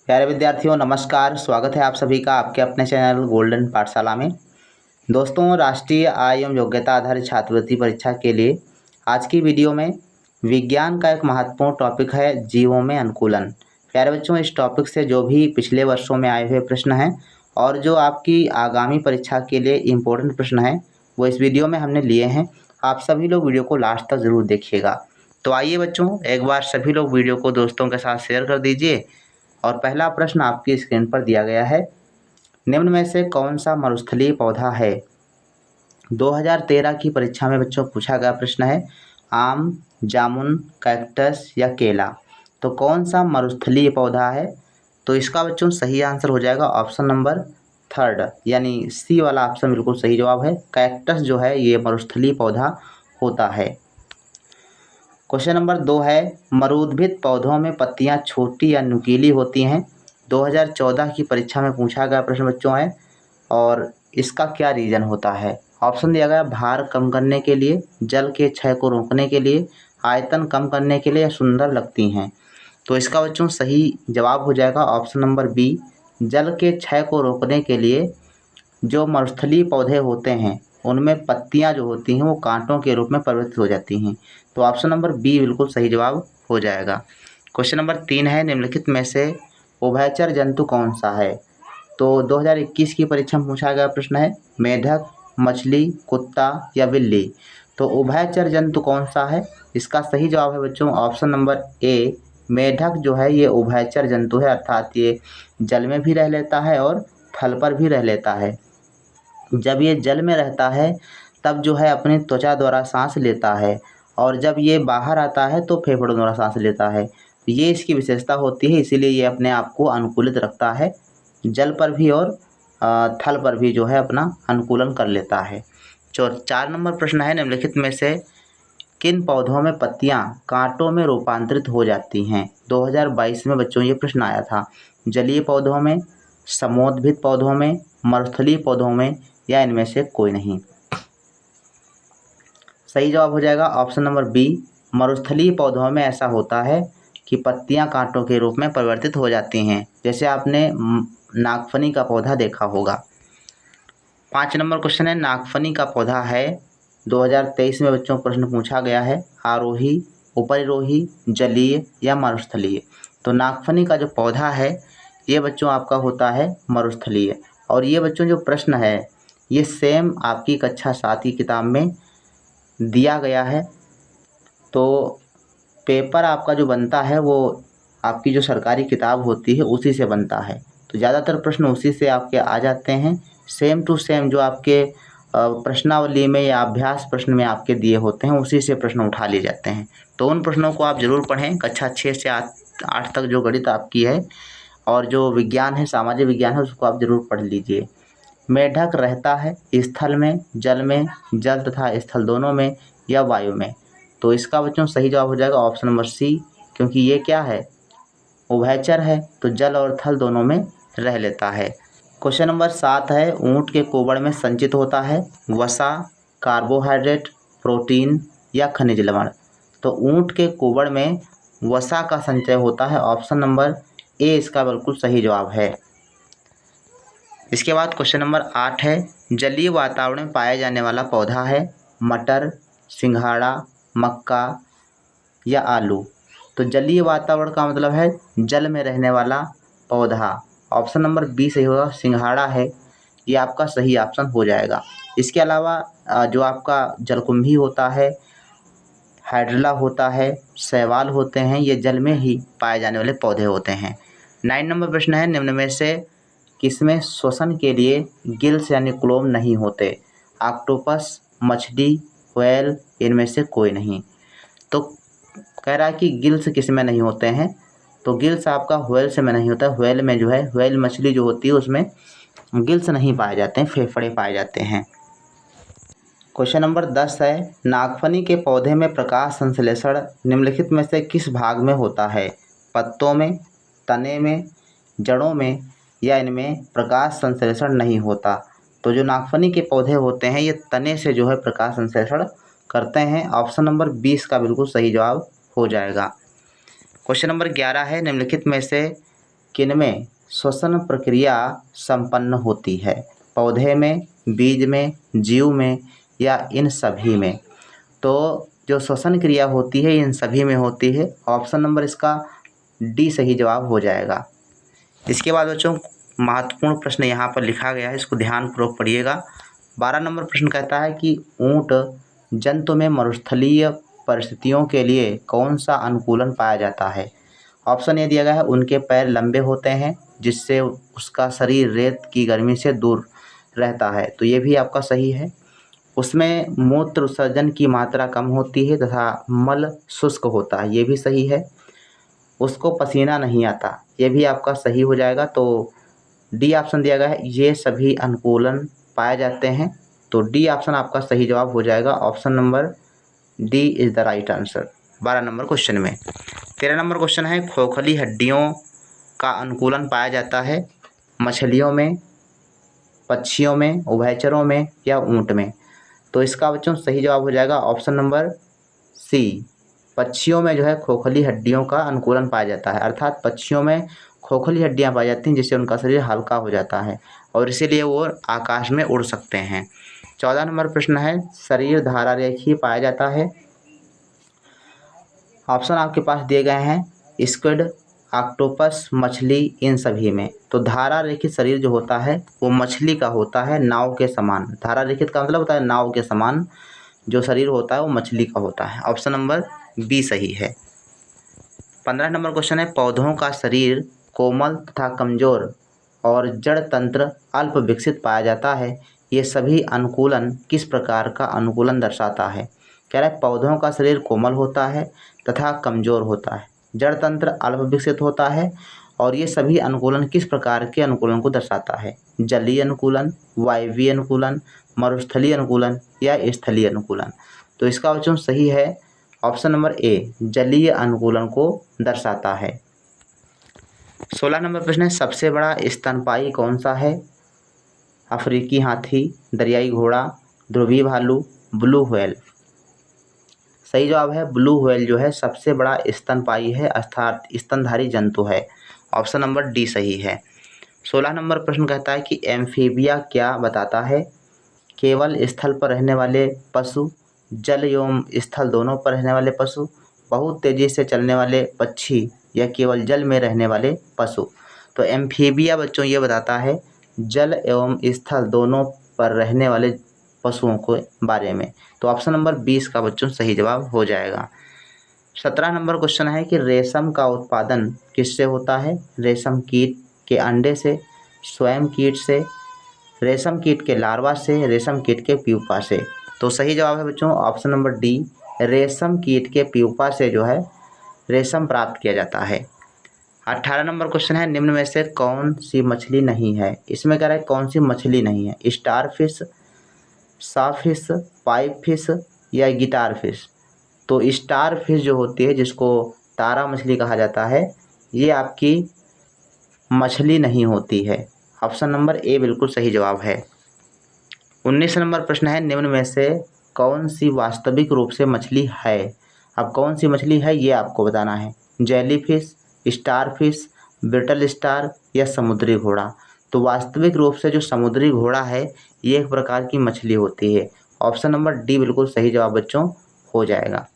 प्यारे विद्यार्थियों नमस्कार। स्वागत है आप सभी का आपके अपने चैनल गोल्डन पाठशाला में। दोस्तों, राष्ट्रीय आय एवं योग्यता आधारित छात्रवृत्ति परीक्षा के लिए आज की वीडियो में विज्ञान का एक महत्वपूर्ण टॉपिक है जीवों में अनुकूलन। प्यारे बच्चों, इस टॉपिक से जो भी पिछले वर्षों में आए हुए प्रश्न हैं और जो आपकी आगामी परीक्षा के लिए इम्पोर्टेंट प्रश्न हैं वो इस वीडियो में हमने लिए हैं। आप सभी लोग वीडियो को लास्ट तक ज़रूर देखिएगा। तो आइए बच्चों, एक बार सभी लोग वीडियो को दोस्तों के साथ शेयर कर दीजिए। और पहला प्रश्न आपकी स्क्रीन पर दिया गया है, निम्न में से कौन सा मरुस्थलीय पौधा है। 2013 की परीक्षा में बच्चों पूछा गया प्रश्न है, आम, जामुन, कैक्टस या केला। तो कौन सा मरुस्थलीय पौधा है। तो इसका बच्चों सही आंसर हो जाएगा ऑप्शन नंबर थर्ड, यानी सी वाला ऑप्शन बिल्कुल सही जवाब है। कैक्टस जो है ये मरुस्थलीय पौधा होता है। क्वेश्चन नंबर 2 है, मरूदभित पौधों में पत्तियां छोटी या नुकीली होती हैं। 2014 की परीक्षा में पूछा गया प्रश्न बच्चों है, और इसका क्या रीज़न होता है। ऑप्शन दिया गया, भार कम करने के लिए, जल के क्षय को रोकने के लिए, आयतन कम करने के लिए या सुंदर लगती हैं। तो इसका बच्चों सही जवाब हो जाएगा ऑप्शन नंबर बी, जल के क्षय को रोकने के लिए। जो मरुस्थलीय पौधे होते हैं उनमें पत्तियां जो होती हैं वो कांटों के रूप में परिवर्तित हो जाती हैं। तो ऑप्शन नंबर बी बिल्कुल सही जवाब हो जाएगा। क्वेश्चन नंबर 3 है, निम्नलिखित में से उभयचर जंतु कौन सा है। तो 2021 की परीक्षा में पूछा गया प्रश्न है, मेढक, मछली, कुत्ता या बिल्ली। तो उभयचर जंतु कौन सा है। इसका सही जवाब है बच्चों ऑप्शन नंबर ए, मेढक जो है ये उभयचर जंतु है, अर्थात ये जल में भी रह लेता है और थल पर भी रह लेता है। जब ये जल में रहता है तब जो है अपनी त्वचा द्वारा सांस लेता है, और जब ये बाहर आता है तो फेफड़ों द्वारा सांस लेता है। ये इसकी विशेषता होती है, इसीलिए ये अपने आप को अनुकूलित रखता है, जल पर भी और थल पर भी जो है अपना अनुकूलन कर लेता है। 4 नंबर प्रश्न है, निम्नलिखित में से किन पौधों में पत्तियां कांटों में रूपांतरित हो जाती हैं। 2022 में बच्चों ये प्रश्न आया था। जलीय पौधों में, समोद्भिद पौधों में, मरुस्थलीय पौधों में या इनमें से कोई नहीं। सही जवाब हो जाएगा ऑप्शन नंबर बी, मरुस्थलीय पौधों में ऐसा होता है कि पत्तियां कांटों के रूप में परिवर्तित हो जाती हैं, जैसे आपने नागफनी का पौधा देखा होगा। 5 नंबर क्वेश्चन है, नागफनी का पौधा है 2023 में बच्चों प्रश्न पूछा गया है, आरोही, उपरिरोही, जलीय या मरुस्थलीय। तो नागफनी का जो पौधा है ये बच्चों आपका होता है मरुस्थलीय। और ये बच्चों जो प्रश्न है ये सेम आपकी कक्षा 7 की किताब में दिया गया है। तो पेपर आपका जो बनता है वो आपकी जो सरकारी किताब होती है उसी से बनता है। तो ज़्यादातर प्रश्न उसी से आपके आ जाते हैं, सेम टू सेम जो आपके प्रश्नावली में या अभ्यास प्रश्न में आपके दिए होते हैं उसी से प्रश्न उठा लिए जाते हैं। तो उन प्रश्नों को आप ज़रूर पढ़ें। कक्षा 6 से 8 तक जो गणित आपकी है और जो विज्ञान है, सामाजिक विज्ञान है, उसको आप ज़रूर पढ़ लीजिए। मेढक रहता है स्थल में, जल में, जल तथा स्थल दोनों में या वायु में। तो इसका बच्चों सही जवाब हो जाएगा ऑप्शन नंबर सी, क्योंकि ये क्या है, उभयचर है, तो जल और थल दोनों में रह लेता है। क्वेश्चन नंबर 7 है, ऊँट के कोबड़ में संचित होता है वसा, कार्बोहाइड्रेट, प्रोटीन या खनिज लवण। तो ऊँट के कोबड़ में वसा का संचय होता है, ऑप्शन नंबर ए इसका बिल्कुल सही जवाब है। इसके बाद क्वेश्चन नंबर 8 है, जलीय वातावरण में पाया जाने वाला पौधा है मटर, सिंघाड़ा, मक्का या आलू। तो जलीय वातावरण का मतलब है जल में रहने वाला पौधा। ऑप्शन नंबर बी सही होगा, सिंघाड़ा है, ये आपका सही ऑप्शन हो जाएगा। इसके अलावा जो आपका जलकुंभी होता है, हाइड्रिला होता है, शैवाल होते हैं, ये जल में ही पाए जाने वाले पौधे होते हैं। 9 नंबर प्रश्न है, निम्न में से किसमें श्वसन के लिए गिल्स यानी क्लोम नहीं होते। ऑक्टोपस, मछली, व्हेल, इनमें से कोई नहीं। तो कह रहा है कि गिल्स किस में नहीं होते हैं। तो गिल्स आपका व्हेल से में नहीं होता। व्हेल में जो है, व्हेल मछली जो होती है उसमें गिल्स नहीं पाए जाते हैं, फेफड़े पाए जाते हैं। क्वेश्चन नंबर 10 है, नागफनी के पौधे में प्रकाश संश्लेषण निम्नलिखित में से किस भाग में होता है। पत्तों में, तने में, जड़ों में या इनमें प्रकाश संश्लेषण नहीं होता। तो जो नागफनी के पौधे होते हैं ये तने से जो है प्रकाश संश्लेषण करते हैं। ऑप्शन नंबर 20 का बिल्कुल सही जवाब हो जाएगा। क्वेश्चन नंबर 11 है, निम्नलिखित में से किनमें श्वसन प्रक्रिया संपन्न होती है? पौधे में, बीज में, जीव में या इन सभी में? तो जो श्वसन क्रिया होती है इन सभी में होती है। ऑप्शन नंबर इसका डी सही जवाब हो जाएगा। इसके बाद बच्चों महत्वपूर्ण प्रश्न यहाँ पर लिखा गया है, इसको ध्यानपूर्वक पढ़िएगा। 12 नंबर प्रश्न कहता है कि ऊंट जंतु में मरुस्थलीय परिस्थितियों के लिए कौन सा अनुकूलन पाया जाता है? ऑप्शन ए दिया गया है, उनके पैर लंबे होते हैं जिससे उसका शरीर रेत की गर्मी से दूर रहता है, तो ये भी आपका सही है। उसमें मूत्र विसर्जन की मात्रा कम होती है तथा मल शुष्क होता है, ये भी सही है। उसको पसीना नहीं आता, ये भी आपका सही हो जाएगा। तो डी ऑप्शन दिया गया है, ये सभी अनुकूलन पाए जाते हैं, तो डी ऑप्शन आपका सही जवाब हो जाएगा। Option number D is the right answer 12 number question में। 13 नंबर क्वेश्चन है, खोखली हड्डियों का अनुकूलन पाया जाता है मछलियों में, पक्षियों में, उभयचरों में या ऊंट में? तो इसका बच्चों सही जवाब हो जाएगा ऑप्शन नंबर सी। पक्षियों में जो है खोखली हड्डियों का अनुकूलन पाया जाता है, अर्थात पक्षियों में खोखली हड्डियां पाई जाती हैं जिससे उनका शरीर हल्का हो जाता है और इसीलिए वो आकाश में उड़ सकते हैं। 14 नंबर प्रश्न है, शरीर धारा रेखीय पाया जाता है? ऑप्शन आपके पास दिए गए हैं, स्क्विड, ऑक्टोपस, मछली, इन सभी में। तो धारा रेखित शरीर जो होता है वो मछली का होता है, नाव के समान। धारा रेखित का मतलब होता है नाव के समान जो शरीर होता है वो मछली का होता है। ऑप्शन नंबर बी सही है। 15 नंबर क्वेश्चन है, पौधों का शरीर कोमल तथा कमजोर और जड़ तंत्र अल्प विकसित पाया जाता है, ये सभी अनुकूलन किस प्रकार का अनुकूलन दर्शाता है? कह रहा है पौधों का शरीर कोमल होता है तथा कमजोर होता है, जड़ तंत्र अल्प विकसित होता है और ये सभी अनुकूलन किस प्रकार के अनुकूलन को दर्शाता है? जलीय अनुकूलन, वायवीय अनुकूलन, मरुस्थलीय अनुकूलन या स्थलीय अनुकूलन? तो इसका बच्चों सही है ऑप्शन नंबर ए, जलीय अनुकूलन को दर्शाता है। 16 नंबर प्रश्न है, सबसे बड़ा स्तनपायी कौन सा है? अफ्रीकी हाथी, दरियाई घोड़ा, ध्रुवीय भालू, ब्लू व्हेल? सही जवाब है ब्लू व्हेल जो है सबसे बड़ा स्तनपायी है अर्थात स्तनधारी जंतु है। ऑप्शन नंबर डी सही है। 16 नंबर प्रश्न कहता है कि एम्फीबिया क्या बताता है? केवल स्थल पर रहने वाले पशु, जल एवं स्थल दोनों पर रहने वाले पशु, बहुत तेजी से चलने वाले पक्षी या केवल जल में रहने वाले पशु? तो एम्फीबिया बच्चों ये बताता है जल एवं स्थल दोनों पर रहने वाले पशुओं के बारे में। तो ऑप्शन नंबर 20 का बच्चों सही जवाब हो जाएगा। 17 नंबर क्वेश्चन है कि रेशम का उत्पादन किससे होता है? रेशम कीट के अंडे से, स्वयं कीट से, रेशम कीट के लार्वा से, रेशम कीट के प्यूपा से? तो सही जवाब है बच्चों ऑप्शन नंबर डी, रेशम कीट के प्यूपा से जो है रेशम प्राप्त किया जाता है। 18 नंबर क्वेश्चन है, निम्न में से कौन सी मछली नहीं है? इसमें कह रहा है कौन सी मछली नहीं है? स्टार फिश, साफिश, पाइप फिश या गिटार फिश? तो स्टार फिश जो होती है जिसको तारा मछली कहा जाता है ये आपकी मछली नहीं होती है। ऑप्शन नंबर ए बिल्कुल सही जवाब है। 19 नंबर प्रश्न है, निम्न में से कौन सी वास्तविक रूप से मछली है? अब कौन सी मछली है ये आपको बताना है। Jellyfish, star fish, brittle star या समुद्री घोड़ा? तो वास्तविक रूप से जो समुद्री घोड़ा है ये एक प्रकार की मछली होती है। ऑप्शन नंबर डी बिल्कुल सही जवाब बच्चों हो जाएगा।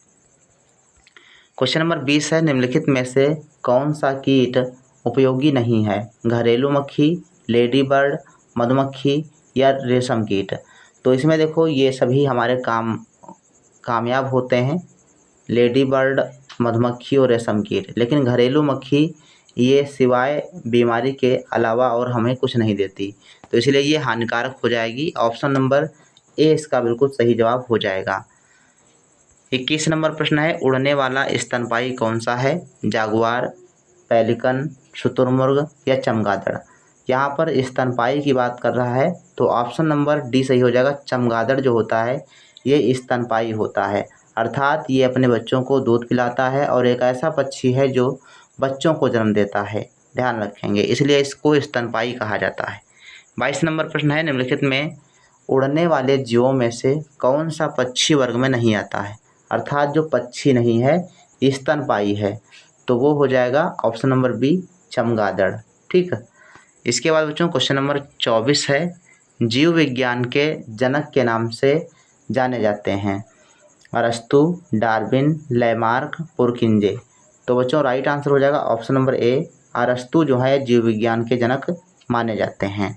क्वेश्चन नंबर 20 है, निम्नलिखित में से कौन सा कीट उपयोगी नहीं है? घरेलू मक्खी, लेडी बर्ड, मधुमक्खी या रेशम कीट? तो इसमें देखो ये सभी हमारे कामयाब होते हैं, लेडी बर्ड, मधुमक्खी और रेशम कीट। लेकिन घरेलू मक्खी ये सिवाय बीमारी के अलावा और हमें कुछ नहीं देती, तो इसलिए ये हानिकारक हो जाएगी। ऑप्शन नंबर ए इसका बिल्कुल सही जवाब हो जाएगा। 21 नंबर प्रश्न है, उड़ने वाला स्तनपायी कौन सा है? जागुआर, पेलिकन, शुतुरमुर्ग या चमगादड़? यहाँ पर स्तनपायी की बात कर रहा है तो ऑप्शन नंबर डी सही हो जाएगा। चमगादड़ जो होता है ये स्तनपायी होता है, अर्थात ये अपने बच्चों को दूध पिलाता है और एक ऐसा पक्षी है जो बच्चों को जन्म देता है, ध्यान रखेंगे, इसलिए इसको स्तनपायी कहा जाता है। 22 नंबर प्रश्न है, निम्नलिखित में उड़ने वाले जीवों में से कौन सा पक्षी वर्ग में नहीं आता है? अर्थात जो पक्षी नहीं है स्तनपायी है, तो वो हो जाएगा ऑप्शन नंबर बी, चमगादड़। ठीक है। इसके बाद बच्चों क्वेश्चन नंबर 24 है, जीव विज्ञान के जनक के नाम से जाने जाते हैं? अरस्तु, डार्विन, लैमार्क, पुरकिंजे। तो बच्चों राइट आंसर हो जाएगा ऑप्शन नंबर ए, अरस्तु जो है जीव विज्ञान के जनक माने जाते हैं।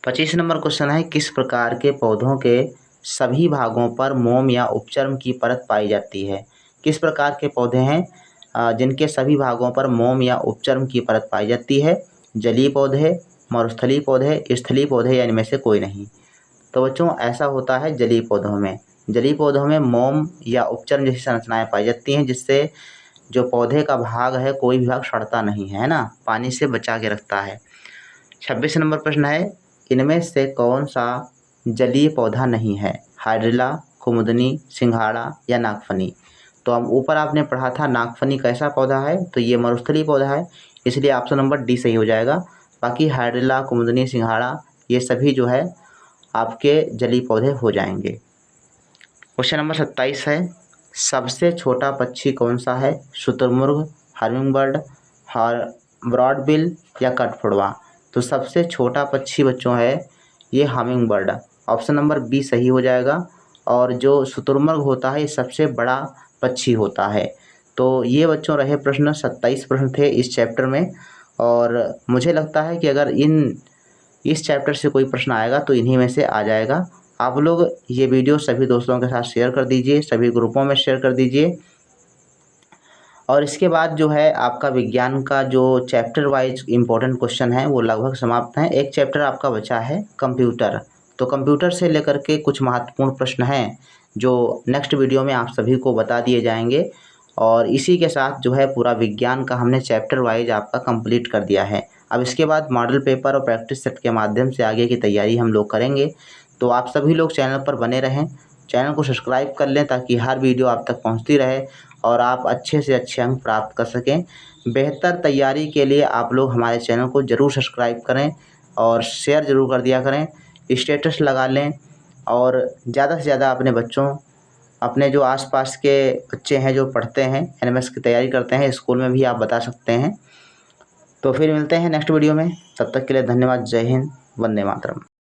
25 नंबर क्वेश्चन है, किस प्रकार के पौधों के सभी भागों पर मोम या उपचर्म की परत पाई जाती है? किस प्रकार के पौधे हैं जिनके सभी भागों पर मोम या उपचर्म की परत पाई जाती है? जलीय पौधे, मरुस्थलीय पौधे, स्थलीय पौधे या इनमें से कोई नहीं? तो बच्चों ऐसा होता है जलीय पौधों में। जलीय पौधों में मोम या उपचर्म जैसी संरचनाएं पाई जाती हैं, जिससे जो पौधे का भाग है कोई भी भाग सड़ता नहीं है ना, पानी से बचा के रखता है। 26 नंबर प्रश्न है, इनमें से कौन सा जलीय पौधा नहीं है? हाइड्रिला, कुमुदनी, सिंघाड़ा या नागफनी? तो हम ऊपर आपने पढ़ा था नागफनी कैसा पौधा है, तो ये मरुस्थलीय पौधा है, इसलिए ऑप्शन नंबर डी सही हो जाएगा। बाकी हाइड्रिला, कुमुदनी, सिंघाड़ा ये सभी जो है आपके जलीय पौधे हो जाएंगे। क्वेश्चन नंबर 27 है, सबसे छोटा पक्षी कौन सा है? शुतुरमुर्ग, हमिंगबर्ड, ब्रॉडबिल या कठफोड़वा? तो सबसे छोटा पक्षी बच्चों है ये हमिंगबर्ड, ऑप्शन नंबर बी सही हो जाएगा। और जो शुतुरमुर्ग होता है ये सबसे बड़ा पक्षी होता है। तो ये बच्चों रहे प्रश्न, 27 प्रश्न थे इस चैप्टर में। और मुझे लगता है कि अगर इस चैप्टर से कोई प्रश्न आएगा तो इन्हीं में से आ जाएगा। आप लोग ये वीडियो सभी दोस्तों के साथ शेयर कर दीजिए, सभी ग्रुपों में शेयर कर दीजिए। और इसके बाद जो है आपका विज्ञान का जो चैप्टर वाइज इम्पोर्टेंट क्वेश्चन है वो लगभग समाप्त हैं। एक चैप्टर आपका बचा है कंप्यूटर, तो कंप्यूटर से लेकर के कुछ महत्वपूर्ण प्रश्न हैं जो नेक्स्ट वीडियो में आप सभी को बता दिए जाएंगे। और इसी के साथ जो है पूरा विज्ञान का हमने चैप्टर वाइज आपका कंप्लीट कर दिया है। अब इसके बाद मॉडल पेपर और प्रैक्टिस सेट के माध्यम से आगे की तैयारी हम लोग करेंगे। तो आप सभी लोग चैनल पर बने रहें, चैनल को सब्सक्राइब कर लें ताकि हर वीडियो आप तक पहुंचती रहे और आप अच्छे से अच्छे अंक प्राप्त कर सकें। बेहतर तैयारी के लिए आप लोग हमारे चैनल को ज़रूर सब्सक्राइब करें और शेयर ज़रूर कर दिया करें, स्टेटस लगा लें और ज़्यादा से ज़्यादा अपने बच्चों, अपने जो आसपास के बच्चे हैं जो पढ़ते हैं एनएमएस की तैयारी करते हैं स्कूल में भी आप बता सकते हैं। तो फिर मिलते हैं नेक्स्ट वीडियो में, तब तक के लिए धन्यवाद। जय हिंद, वंदे मातरम।